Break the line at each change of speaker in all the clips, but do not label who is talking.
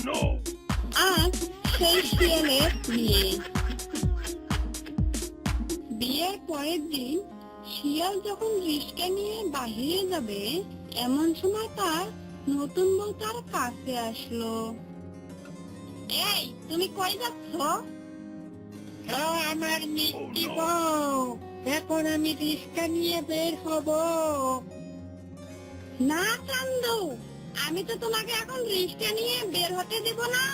আর সেই শিয়ালের বিয়ে। বিয়ের পরের দিন শিয়াল যখন রিস্কা নিয়ে বাহিরে যাবে, এমন সময় তার নতুন বউ তার কাছে আসলো। এই, তুমি কই যাচ্ছ? আমার মিষ্টি বউ, এখন আমি রিস্কা নিয়ে বের হব। না চান্দু, আমি তো তোমাকে এখন রিস্কা নিয়ে বের হতে দেব না।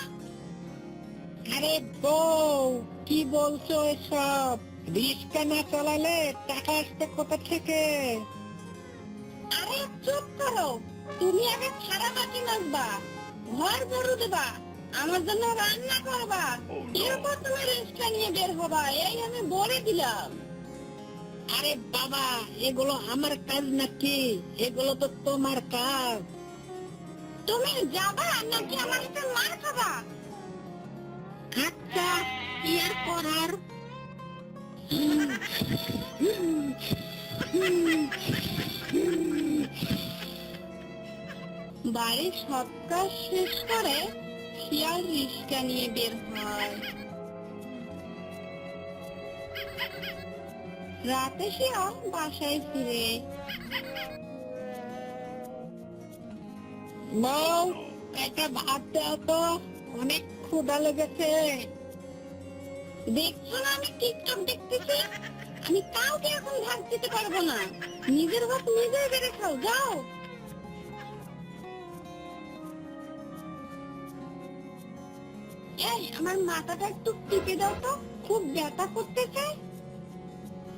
আরে বউ, কি বলছো এসব? রিস্কা না চালালে টাকা আসবে কোথা থেকে? আরে চুপ করো, তুমি আগে ছাড়া বাকি নাচবা, ঘর গরু দেবা, আমার জন্য রান্না করবা, এরপর তুমি রিস্কা নিয়ে বের হবা, এই আমি বলে দিলাম। আরে বাবা, এগুলো আমার কাজ নাকি? এগুলো তো তোমার কাজ। তুমি যাবা নাকি আমার সাথে মার খাবা? আচ্ছা, কি আর করার। বাড়ির সব কাজ শেষ করে শিয়াল রিস্কা নিয়ে বের হয়। রাতে শিয়াল বাসায় ফিরে। বউ, একটা ভাত দাও তো, অনেক ক্ষুধা লেগেছে। দেখছো না আমি টিকটক দেখতেছি? আমি কাউকে এখন ভাত দিতে পারবো না, নিজের ভাত নিজেই বেড়ে খাও, যাও। এই, আমার মাথাটা একটু টিপে দাও তো, খুব ব্যথা করতেছে।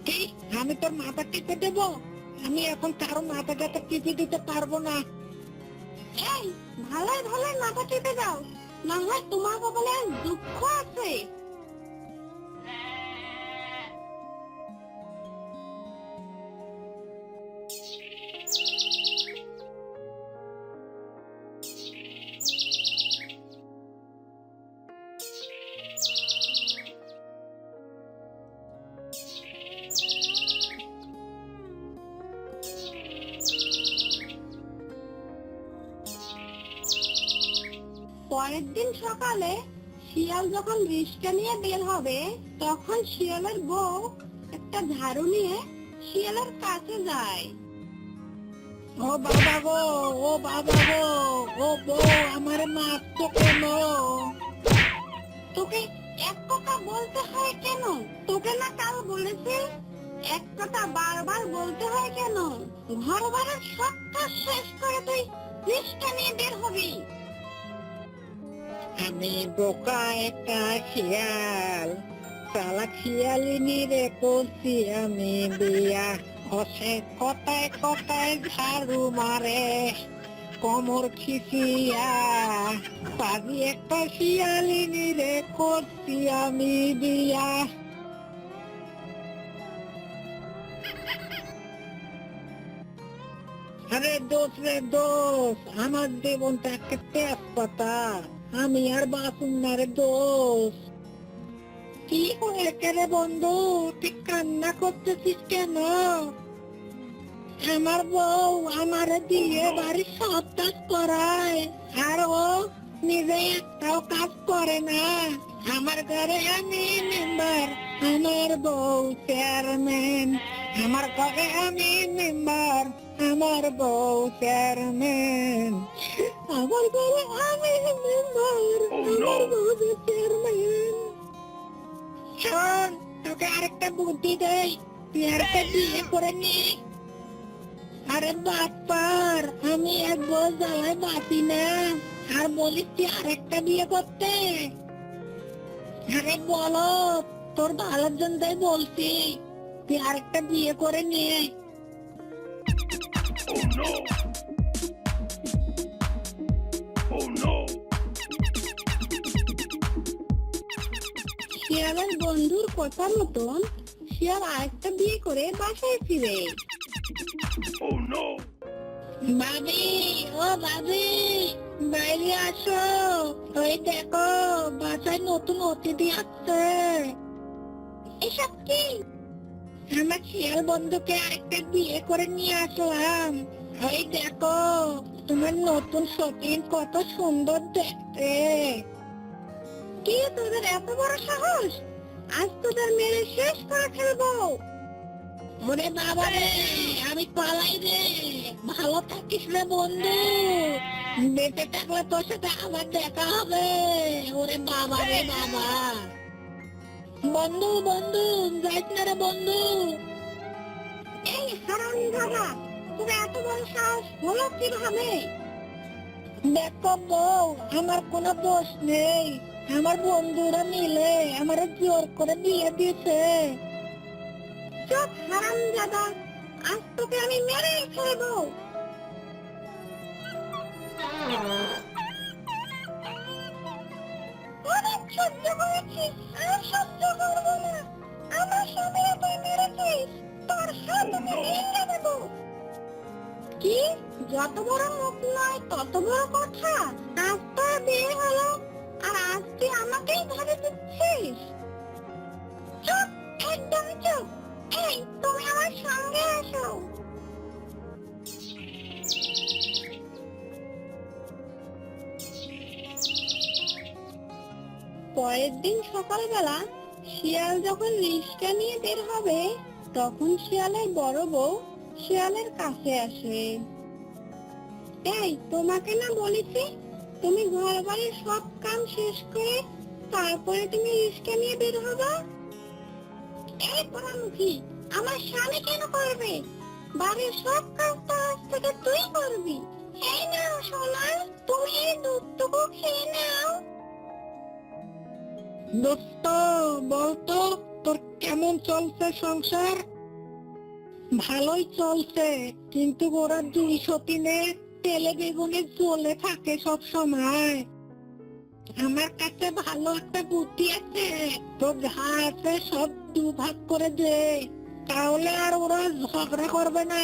কি, আমি তোর মাথা টিপে দেব? আমি এখন কারো মাথা ব্যথা টিপে দিতে পারবো না। এই, ভালোই ভালোই মাথা টিপে দাও, না হয় তোমার কপালে আজ দুঃখ আছে। পরের দিন সকালে শিয়াল যখন রিস্কা নিয়ে বের হবে, তখন শিয়ালের বউ একটা ঝাড়ু নিয়ে শিয়ালের কাছে যায়। ও বাবা গো, ও বাবা গো, ও বউ, আমার মারছো কেন? তোকে এক কথা বলতে হয় কেন? তোকে না কাল বলেছি, এক কথা বারবার বলতে হয় কেন? ঘর বাড়ির সব কাজ শেষ করে তুই রিস্কা নিয়ে বের হবি। আমি বোকা একটা শিয়াল, চালাক শিয়ালিনী রে করছি আমি বিয়া। হসে কথায় কথায় ঝাড়ু মারে, কোমর খিচিয়া, পাজি একটা শিয়ালিনী রে করছি আমি বিয়া। আরে দোষ রে দোষ, আমার জীবনটা একটা তেজপাতা, আমি আর বাঁচুম না রে দোষ। কি হয়েছে রে বন্ধু, তুই কান্না করতেছিস কেন? আমার বউ আমার দিয়ে বাড়ির সব কাজ করায়, আর ও নিজে একটাও কাজ করে না। আমার ঘরে আমি মেম্বার, আমার বউ চেয়ারম্যান। আমার ঘরে আমি মেম্বার, আমার বউ চেয়ারম্যান। আমার ঘরে আমি মেম্বার, আমার বউ চেয়ারম্যান। শোন, তোকে আরেকটা বুদ্ধি দেই, তুই আরেকটা বিয়ে করে নি। আরে বাপ্পার, আমি এক বউ জ্বালায় বাঁচি না, আর বলিস তুই আরেকটা বিয়ে করতে? আরে বলো, তোর ভালোর জন্যই বলছি, তুই আরেকটা বিয়ে করে নিয়ে। শিয়ালের বন্ধুর কথা মতন শিয়াল আরেকটা বিয়ে করে বাসায় ফিরে। ভাবি, ও ভাবি, বাইরে আসো, ওই দেখো বাসায় নতুন অতিথি আসছে। এসব কি? আমার শিয়াল বন্ধুকে আরেকটা বিয়ে করে নিয়ে আসলাম, ওই দেখো তোমার নতুন সতীন কত সুন্দর দেখতে। কি তোদের এত বড় সাহস? আজ তোদের মেরে শেষ করে ফেলবো। ওরে বাবা রে, আমি পালাই রে। ভালো থাকিস রে বন্ধু, বেঁচে থাকলে তোর সাথে আবার দেখা হবে। ওরে বাবা রে বাবা। বন্ধু বন্ধু, যাইস না রে বন্ধু। এই হারামজাদা, তোর এত বড় সাহস হলো কিভাবে? দেখো বউ, আমার কোনো দোষ নেই। আমার বন্ধুরা মিলে আমার জোর করে বিয়ে দিয়েছে। চুপ হারামজাদা, আজ তোকে আমি মেরে ফেলবো। অনেক সহ্য করেছি, আর সহ্য করবো না। আমার স্বামীরা তুই মেরেছিস, তোর হাত আমি ভেঙে দেবো। কি? যত বড় মুখ নয় তত বড় কথা। আজ তোর বিয়ে হলো, আর আজ তুই আমাকেই ধরে দিচ্ছিস? চুপ, একদম চুপ। এই, তুমি আমার সঙ্গে আসো। পরের দিন সকালবেলা শিয়াল যখন রিক্সা নিয়ে বের হবে, তখন শিয়ালের বড় বউ শিয়ালের কাছে আসে। এই, তোমাকে না বলেছি তুমি ঘর বাড়ির সব কাম শেষ করে তারপরে তুমি রিক্সা নিয়ে বের হবা? এই পোড়ামুখী, আমার স্বামী কেন করবে? বাড়ির সব কাজ তো আজ থেকে তুই করবি। এই নাও সোনা, তুমি এই দুধটুকু খেয়ে নাও। দোস্ত, বলতো তোর কেমন চলছে সংসার? ভালোই চলছে, কিন্তু ওরা দুই সতীনে তেলে বেগুনে চলে থাকে সব সময়। আমার কাছে ভালো একটা বুদ্ধি আছে, তোর যা আছে সব দুভাগ করে দে, তাহলে আর ওরা ঝগড়া করবে না।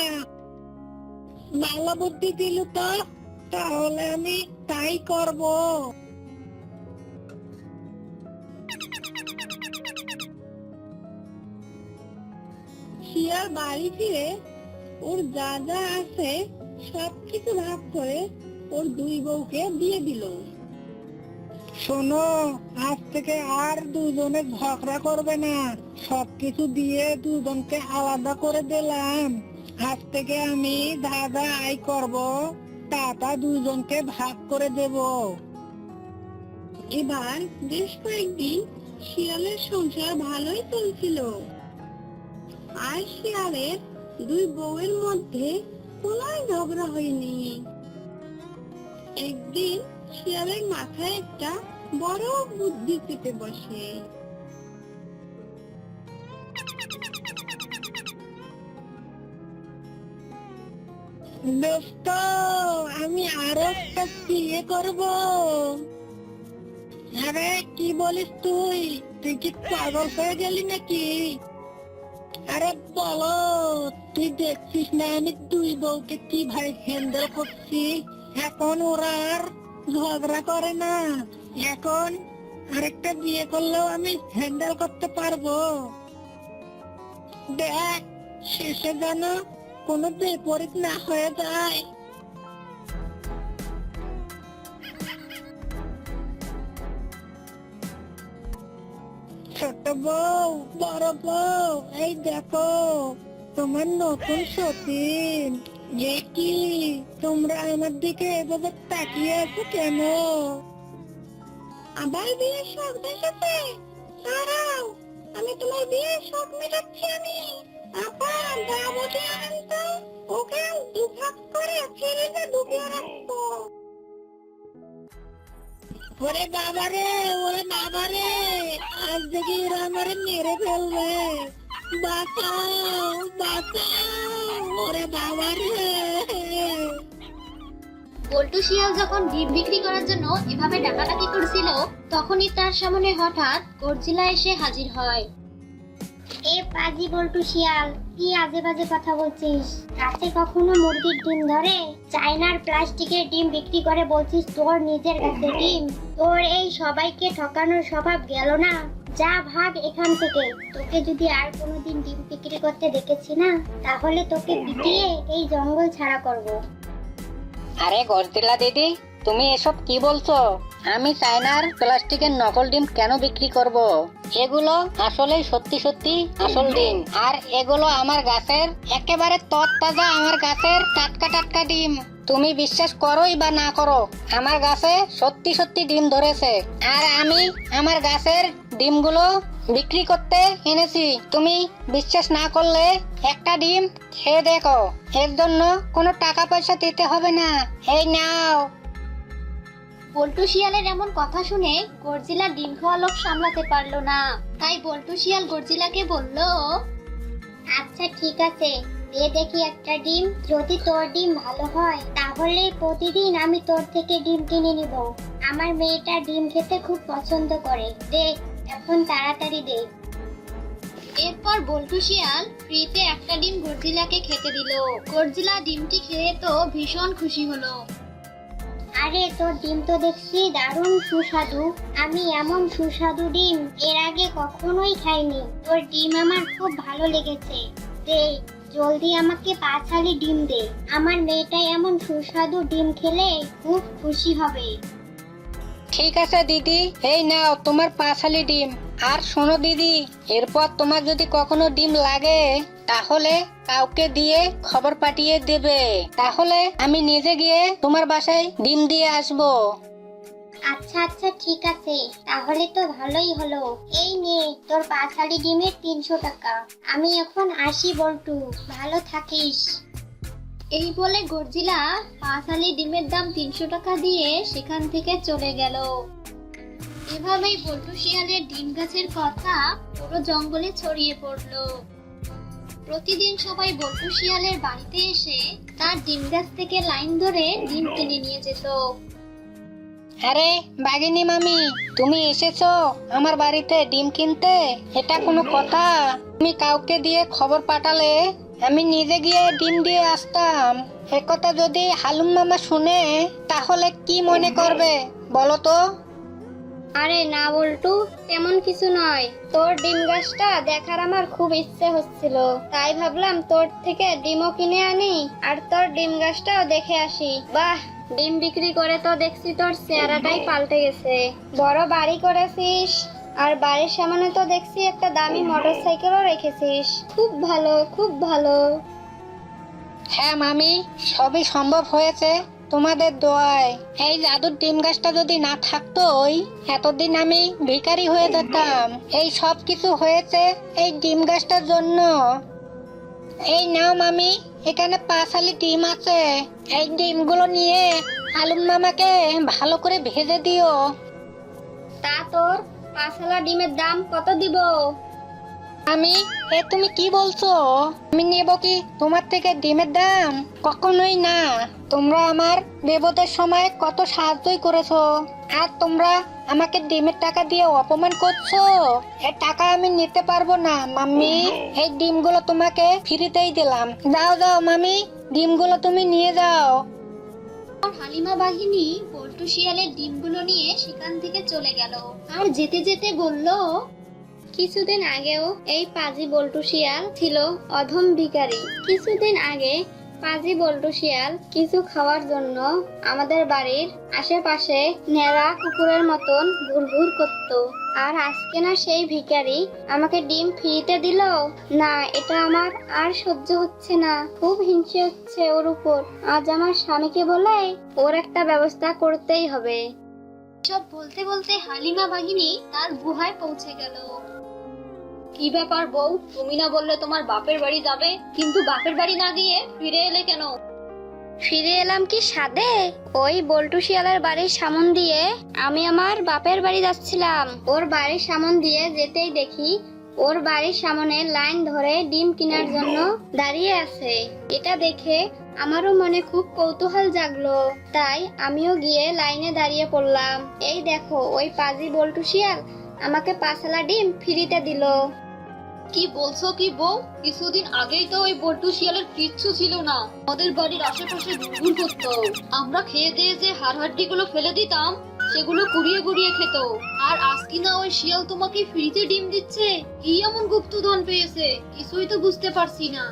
ভালো বুদ্ধি দিল তো, তাহলে আমি তাই করব। শিয়াল বাড়ি ফিরে ওর যা যা আছে সবকিছু ভাগ করে ওর দুই বউকে দিয়ে দিল। শোনো, আজ থেকে আর দুজনে ঝগড়া করবে না, সবকিছু দিয়ে দুজনকে আলাদা করে দিলাম। আজ থেকে আমি দাদা আয় করব, টাকা দুজনকে ভাগ করে দেব। এবার বেশ কয়েকদিন শিয়ালের সংসার ভালোই চলছিল, আর শিয়ালের দুই বউয়ের মধ্যে কোনো ঝগড়া হয়নি। একদিন শিয়ালের মাথায় একটা বড় বুদ্ধি চেপে বসে। দোস্ত, আমি আরো একটা বিয়ে করব। আরে কি বলিস তুই? তুই কি পাগল হয়ে গেলি নাকি? আরে বলো, তুই দেখছিস না আমি দুই বউকে কিভাবে হ্যান্ডেল করছি? এখন ওরা আর ঝগড়া করে না। এখন আরেকটা বিয়ে করলেও আমি হ্যান্ডেল করতে পারবো। দেখ, শেষে যেন কোনো বিপরীত না হয়ে যায়। ছোট বউ, বড় বউ, এই দেখো তোমার নতুন সতীন। এ কি, তোমরা আমার দিকে এভাবে তাকিয়ে আছো কেন? আবার বিয়ের শখ দেখেছে? দাঁড়াও, আমি তোমার বিয়ের শখ মেটাচ্ছি। আমি আপা গা বসে আনেন তো, ওকে দুভাগ করে ফ্রিজে ঢুকিয়ে রাখবো। ওরে বাবা রে, ওরে বাবা রে, আজ দেখি এরা আমারে মেরে ফেলবে। বাঁচাও, বাঁচাও, ওরে বাবা রে।
বল্টু শিয়াল যখন ডিম বিক্রি করার জন্য এভাবে ডাকাডাকি করছিল, তখনই তার সামনে হঠাৎ গর্জিলা এসে হাজির হয়।
এ পাজি বল্টু শিয়াল, কি আজে বাজে কথা বলছিস? কাছে কখনো মুরগির ডিম ধরে? চায়নার প্লাস্টিকের ডিম বিক্রি করে বলছিস তোর নিজের কাছে ডিম? তোর এই সবাইকে ঠকানোর স্বভাব গেল না? যা ভাগ এখান থেকে। তোকে যদি আর কোনোদিন ডিম বিক্রি করতে দেখেছি না, তাহলে তোকে পিটিয়ে এই জঙ্গল ছাড়া করব।
আরে গর্জিলা দিদি, তুমি এসব কি বলছো? আমি চায়নার প্লাস্টিকের নকল ডিম কেন বিক্রি করব? এগুলো আসলেই সত্যি সত্যি আসল ডিম, আর এগুলো আমার গাছের একেবারে তরতাজা, আমার গাছের টাটকা টাটকা ডিম। তুমি বিশ্বাস করোই বা না করো, আমার গাছে সত্যি সত্যি ডিম ধরেছে, আর আমি আমার গাছের ডিমগুলো বিক্রি করতে এনেছি। তুমি বিশ্বাস না করলে একটা ডিম খেয়ে দেখো, এর জন্য কোনো টাকা পয়সা দিতে হবে না। এই নাও।
বল্টু শিয়ালের এমন কথা শুনে গর্জিলা ডিম খাওয়া লোভ সামলাতে পারলো না, তাই বল্টু শিয়াল গর্জিলাকে বলল,
আচ্ছা ঠিক আছে, দে দেখি একটা ডিম। যদি তোর ডিম ভালো হয় তাহলে প্রতিদিন আমি তোর থেকে ডিম কিনে নিব। আমার মেয়েটা ডিম খেতে খুব পছন্দ করে। দে, এখন তাড়াতাড়ি দে।
এরপর বল্টু শিয়াল ফ্রিতে একটা ডিম গর্জিলাকে খেতে দিল। গর্জিলা ডিমটি খেয়ে তো ভীষণ খুশি হলো।
আরে তোর ডিম তো দেখছি দারুণ সুস্বাদু। আমি এমন সুস্বাদু ডিম এর আগে কখনোই খাইনি। তোর ডিম আমার খুব ভালো লেগেছে। দে, জলদি আমাকে 5 হালি ডিম দে। আমার মেয়েটা এমন সুস্বাদু ডিম খেলে খুব খুশি হবে।
ঠিক আছে দিদি, এই নাও তোমার 5 হালি ডিম। আর শোনো দিদি, এরপর তোমার যদি কখনো ডিম লাগে তাহলে কাউকে দিয়ে খবর পাঠিয়ে দেবে, তাহলে আমি নিজে গিয়ে তোমার বাসায় ডিম দিয়ে আসবো।
আচ্ছা আচ্ছা ঠিক আছে, তাহলে তো ভালোই হলো। এই নে তোর 5 হালি ডিমের 300 টাকা। আমি এখন আসি বল্টু, ভালো থাকিস।
এই বলে গর্জিলা 5 হালি ডিমের দাম 300 টাকা দিয়ে সেখান থেকে চলে গেল। এভাবেই বল্টু শিয়ালের ডিম গাছের কথা পুরো জঙ্গলে ছড়িয়ে পড়লো। প্রতিদিন সবাই বল্টু শিয়ালের বাড়িতে এসে তার ডিম গাছ থেকে লাইন ধরে ডিম কিনে নিয়ে যেত।
আরে বাগিনী মামি, তুমি এসেছো আমার বাড়িতে ডিম কিনতে? এটা কোনো কথা? তুমি কাউকে দিয়ে খবর পাঠালে আমি নিজে গিয়ে ডিম দিয়ে আসতাম। একথা যদি হালুম মামা শুনে তাহলে কি মনে করবে বলো তো?
আরে না বল্টু, তেমন কিছু নয়। তোর ডিম গাছটা দেখার আমার খুব ইচ্ছে হচ্ছিল, তাই ভাবলাম তোর থেকে ডিমও কিনে আনি আর তোর ডিম গাছটাও দেখে আসি। বাহ, ডিম বিক্রি করে তো দেখছি তোর চেহারাটাই পাল্টে গেছে। বড় বাড়ি করেছিস, আর বাড়ির সামনে তো দেখছি একটা দামি মোটরসাইকেলও রেখেছিস। খুব ভালো, খুব ভালো।
হ্যাঁ মামি, সবই সম্ভব হয়েছে তোমাদের দোয়ায়। এই জাদুর ডিম গাছটা যদি না থাকতো এতদিন আমি ভিখারি হয়ে যেতাম। এই সব কিছু হয়েছে এই ডিম গাছটার জন্য। এই নাও মামি, এখানে 5 হালি ডিম আছে। এই ডিমগুলো নিয়ে আলুম মামাকে ভালো করে ভেজে দিও।
তা তোর 5 হালা ডিমের দাম কত দিব?
তুমি কি বলছো? আমি নেব কি তোমার থেকে ডিমের দাম? কখনোই না। তোমরা আমার বিপদের সময় কত সাহায্যই করেছো, আর তোমরা আমাকে ডিমের টাকা দিয়ে অপমান করছো। এই টাকা আমি নিতে পারবো না মাম্মি। এই ডিমগুলো তোমাকে ফ্রিতেই দিলাম। যাও যাও মামি, ডিমগুলো তুমি নিয়ে যাও।
হালিমা বাহিনী বল্টু শিয়ালের ডিমগুলো নিয়ে সেখান থেকে চলে গেল। আর যেতে যেতে বলল,
কিছুদিন আগেও এই পাজি বল্টু শিয়াল ছিল অধম ভিখারি। কিছুদিন আগে পাজি বল্টু শিয়াল কিছু খাওয়ার জন্য আমাদের বাড়ির আশেপাশে নেড়া কুকুরের মতন ঘুরঘুর করত। আর আজকে না সেই ভিখারি আমাকে ডিম ফ্রিতে দিল। না, এটা আমার আর সহ্য হচ্ছে না। খুব হিংসে হচ্ছে ওর উপর। আজ আমার স্বামীকে বলে ওর একটা ব্যবস্থা করতেই হবে।
সব বলতে বলতে হালিমা বাহিনী তার গুহায় পৌঁছে গেল। কি ব্যাপার বউ, তুমি না বললে তোমার বাপের বাড়ি যাবে, কিন্তু বাপের বাড়ি না গিয়ে ফিরে এলে কেন?
ফিরে এলাম কি সাধে? ওই বল্টু শিয়ালের বাড়ির সামন দিয়ে আমি আমার বাপের বাড়ি যাচ্ছিলাম। ওর বাড়ির সামন দিয়ে যেতেই দেখি ওর বাড়ির সামনে লাইন ধরে ডিম কেনার জন্য দাঁড়িয়ে আছে। এটা দেখে আমারও মনে খুব কৌতূহল জাগলো, তাই আমিও গিয়ে লাইনে দাঁড়িয়ে পড়লাম। এই দেখো, ওই পাজি বল্টু শিয়াল আমাকে 5 হালা ডিম ফ্রিতে দিল।
কি বলছো কি বউ? কিছুদিন আগেই তো ওই বল্টু শিয়ালের কিচ্ছু ছিল না, আমাদের বাড়ির আশেপাশে ঘুরঘুর করতো। আমরা খেয়ে দিয়ে যে হাড়হাড্ডি গুলো ফেলে দিতাম সেগুলো কুড়িয়ে কুড়িয়ে খেত। আর আজ কিনা ওই শিয়াল তোমাকে ফ্রিতে ডিম দিচ্ছে। কি এমন গুপ্তধন পেয়েছে কিছুই তো বুঝতে পারছি না।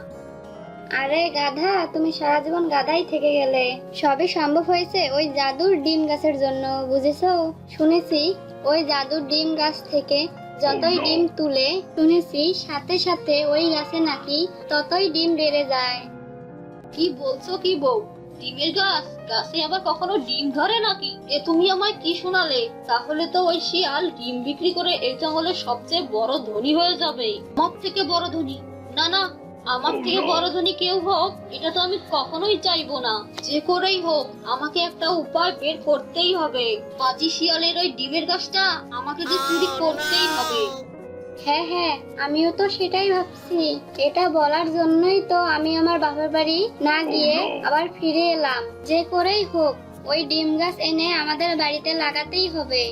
আরে গাধা, তুমি সারা জীবন গাধাই থেকে গেলে। সবই সম্ভব হয়েছে ওই জাদুর ডিম গাছের জন্য, বুঝেছো? শুনেছি ওই জাদুর ডিম গাছ থেকে যতই ডিম তুলে, শুনেছি সাথে সাথে ওই গাছে নাকি ততই ডিম বেড়ে যায়। কি বলছো কি বউ? ডিমের গাছ? গাছে আবার কখনো ডিম ধরে নাকি? এ তুমি আমায় কি শোনালে? তাহলে তো ওই শিয়াল ডিম বিক্রি করে এই জঙ্গলের সবচেয়ে বড় ধনী হয়ে যাবে। আমার থেকে বড় ধনী? না না, আমার থেকে বড় ধনী কেউ হোক এটা তো আমি কখনোই চাইবো না। যে করেই হোক আমাকে একটা উপায় বের করতেই হবে। পাজি শিয়ালের ওই ডিমের গাছটা আমাকে যে চুরি করতেই হবে। হ্যাঁ হ্যাঁ, আমিও তো সেটাই ভাবছি। এটা বলার জন্যই তো আমি আমার বাবার বাড়ি না গিয়ে আবার ফিরে এলাম। যে করেই হোক ওই ডিম গাছ এনে আমাদের বাড়িতে লাগাতেই হবে।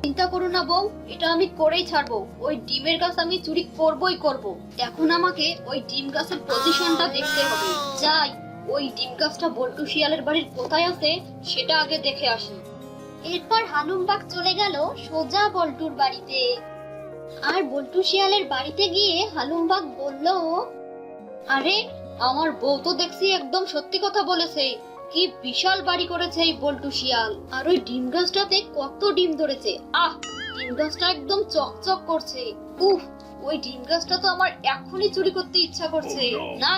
চিন্তা করো না বউ, এটা আমি করেই ছাড়বো। ওই ডিমের গাছ আমি চুরি করবই করব। এখন আমাকে ওই ডিম গাছের পজিশনটা দেখতে হবে। যাই, ওই ডিম গাছটা বল্টু শিয়ালের বাড়ির কোথায় আছে সেটা আগে দেখে আসি। এরপর হালুমবাগ চলে গেল সোজা বল্টুর বাড়িতে। আর বল্টু শিয়ালের বাড়িতে গিয়ে হালুমবাগ বলল, আরে আমার বউ তো দেখছি একদম সত্যি কথা বলেছে। কি বিশাল বাড়ি করেছে এই বল্টু শিয়াল। আর ওই ডিম গাছটাতে কত ডিম ধরেছে। আহ, ডিম গাছটা একদম চকচক করছে। উফ, ওই ডিম গাছটা তো আমার এখনই চুরি করতে ইচ্ছা করছে। না,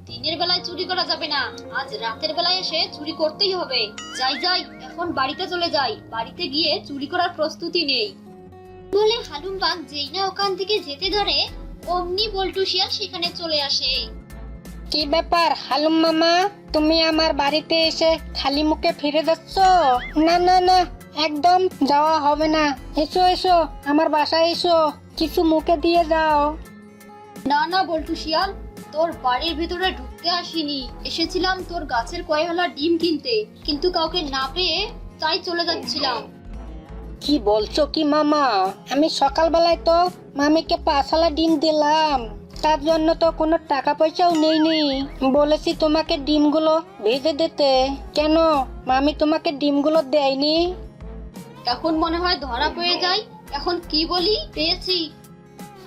দিনের বেলায় চুরি করা যাবে না, আজ রাতের বেলায় এসে চুরি করতেই হবে। যাই যাই, এখন বাড়িতে চলে যাই। বাড়িতে গিয়ে চুরি করার প্রস্তুতি নেই বলে হালুমবাগ যেই না ওখান থেকে যেতে ধরে, অমনি বল্টু শিয়াল সেখানে চলে আসে।
কি ব্যাপার হালুম মামা, তুমি আমার বাড়িতে এসে খালি মুখে ফিরে যাচ্ছ? না না না, একদম যাওয়া হবে না। এসো এসো, আমার বাসায় এসো, কিছু মুখে দিয়ে যাও।
না না বল্টু শিয়াল, তোর বাড়ির ভিতরে ঢুকতে আসিনি। এসেছিলাম তোর গাছের কয়েকটা ডিম কিনতে, কিন্তু কাউকে না পেয়ে তাই চলে যাচ্ছিলাম।
কি বলছো কি মামা? আমি সকালবেলায় তো মামিকে 5 ডিম দিলাম, তার জন্য তো কোনো টাকা পয়সাও নেইনি। বলেছি তোমাকে ডিমগুলো ভেজে দিতে, কেন মামি তোমাকে ডিমগুলো দেয়নি?
এখন মনে হয় ধরা পড়ে যায়। এখন কি বলি? পেয়েছি।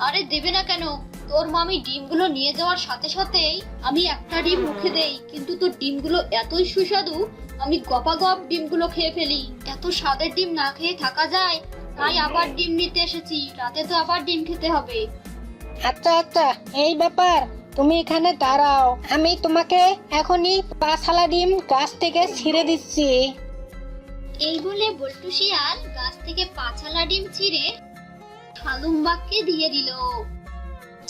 আরে দেবে না কেন? তোর মামি ডিমগুলো নিয়ে যাওয়ার সাথে সাথেই আমি একটা ডিম মুখে দেই, কিন্তু তোর ডিমগুলো এতই সুস্বাদু আমি গপাগপ ডিমগুলো খেয়ে ফেলি। এত স্বাদের ডিম না খেয়ে থাকা যায়? তাই আবার ডিম নিতে এসেছি, রাতে তো আবার ডিম খেতে হবে।
আচ্ছা আচ্ছা, এই ব্যাপার, তুমি এখানে দাঁড়াও, আমি তোমাকে এখনই 5 ডিম গাছ থেকে ছিঁড়ে দিচ্ছি।
এই বলে বল্টু শিয়াল গাছ থেকে 5 ডিম ছিঁড়ে হালুমবাগকে দিয়ে দিল।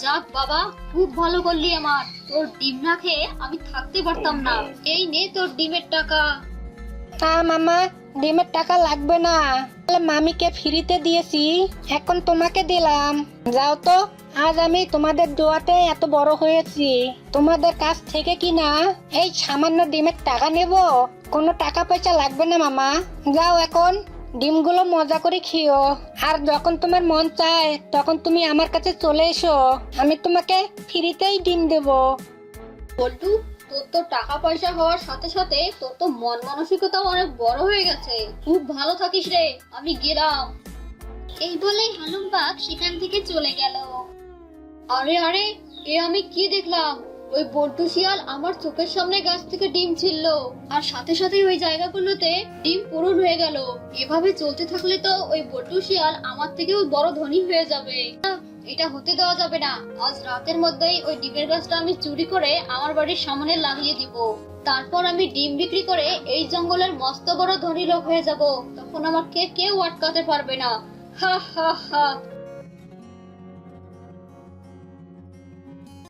যাক বাবা, খুব ভালো করলি আমার। তোর ডিম না খেয়ে আমি থাকতে পারতাম না। এই নে তোর ডিমের টাকা।
না মামা, ডিমের টাকা লাগবে না, মামিকে ফ্রিতে দিয়েছি, এখন তোমাকে দিলাম। যাও তো, আজ আমি তোমাদের দোয়াতে এত বড় হয়েছি, তোমাদের কাছ থেকে কি না এই সামান্য ডিমের টাকা নেব? কোনো টাকা পয়সা লাগবে না মামা, যাও এখন ডিমগুলো মজা করে খেও। আর যখন তোমার মন চায় তখন তুমি আমার কাছে চলে এসো, আমি তোমাকে ফ্রিতেই ডিম দেবো।
বল্টু, তোর তো টাকা পয়সা হওয়ার সাথে সাথে তোর তো মন মানসিকতাও অনেক বড় হয়ে গেছে। খুব ভালো থাকিস রে, আমি গেলাম। এই বলেই হালুমবাগ সেখান থেকে চলে গেল। আরে আরে, এ আমি কি দেখলাম? ওই বল্টু শিয়াল আমার চোখের সামনে গাছ থেকে ডিম ছিলল, আর সাথে সাথে ওই জায়গাগুলোতে ডিম পূরণ হয়ে গেল। এভাবে চলতে থাকলে তো ওই বল্টু শিয়াল আমার থেকেও বড় ধনী হয়ে যাবে। না, এটা হতে দেওয়া যাবে না। আজ রাতের মধ্যেই ওই ডিমের গাছটা আমি চুরি করে আমার বাড়ির সামনে লাগিয়ে দিব। তারপর আমি ডিম বিক্রি করে এই জঙ্গলের মস্ত বড় ধনী লোক হয়ে যাব। তখন আমাকে কেউ আটকাতে পারবে না। হা হা হা।